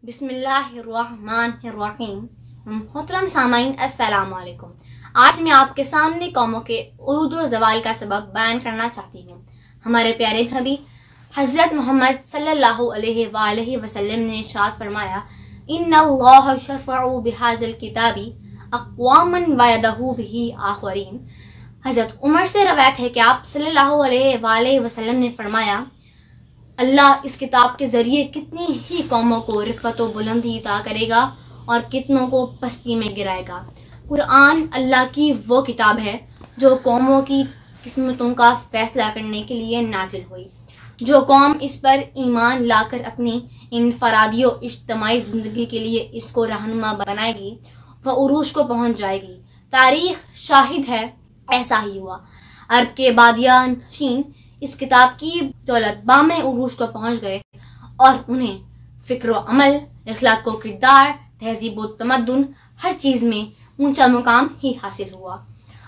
बिस्मिल्लाहिर्रहमानिर्रहीम। मोहतरम सामाईन अस्सलाम वालेकुम। आज मैं आपके सामने कौमों के उरूज व ज़वाल का सबब बयान करना चाहती हूँ। हमारे प्यारे नबी हज़रत मोहम्मद सल्लल्लाहु अलैहि वसल्लम ने इरशाद फरमाया, इन्नल्लाह यरफ़उ बिहाज़िल किताबी अक़वामन व यदहु बिही आख़रीन। हज़रत उमर से रवायत है कि आप सल्लल्लाहु अलैहि वसल्लम ने फरमाया, अल्लाह इस किताब के ज़रिए कितनी ही कौमों को रिफ़त व बुलंदी अता करेगा और कितनों को पस्ती में गिराएगा। कुरान अल्लाह की वो किताब है जो कौमों की किस्मतों का फैसला करने के लिए नाजिल हुई। जो कौम इस पर ईमान लाकर अपनी इनफरादी और इज्तिमाई ज़िंदगी के लिए इसको रहनुमा बनाएगी वह उरूज को पहुँच जाएगी। तारीख शाहिद है ऐसा ही हुआ। अरब के बादियानशीन इस किताब की दौलत बामे उरूज को पहुंच गए और उन्हें फिक्र अमल, इखलाक व किरदार, तहजीब व तमद्दुन हर चीज़ में ऊंचा मुकाम ही हासिल हुआ।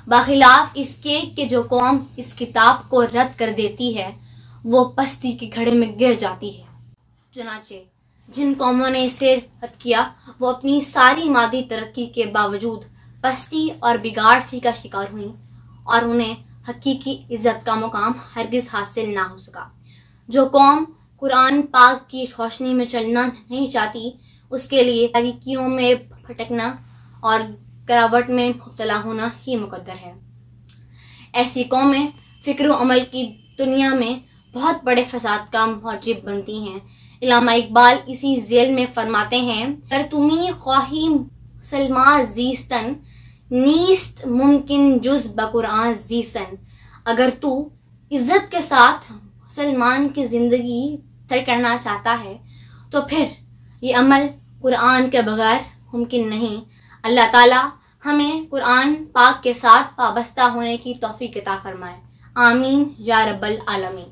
बखिलाफ इसके कि जो कौम इस किताब को रद्द कर देती है वो पस्ती के घड़े में गिर जाती है। चुनाचे जिन कौमों ने इसे रद्द किया वो अपनी सारी मादी तरक्की के बावजूद पस्ती और बिगाड़ ही का शिकार हुई और उन्हें हकीकी इज्जत का मुकाम हरगिज हासिल ना हो सका। जो कौम कुरान पाक की रोशनी में चलना नहीं चाहती उसके लिए तारीकियों में भटकना और गिरावट में मुब्तला होना ही मुकद्दर है। ऐसी कौमें फिक्र अमल की दुनिया में बहुत बड़े फसाद का मौजिब बनती हैं। इल्लामा इकबाल इसी जेल में फरमाते हैं, अगर तुम्ही ख्वाही मुसलमान जीस्तन नीस्त मुमकिन जुज बकुरान जीसन। अगर तू इज्जत के साथ मुसलमान की जिंदगी सर करना चाहता है तो फिर ये अमल कुरान के बगैर मुमकिन नहीं। अल्लाह ताला हमें कुरान पाक के साथ वाबस्ता होने की तौफीक अता फरमाए। आमीन या रब्बल आलमीन।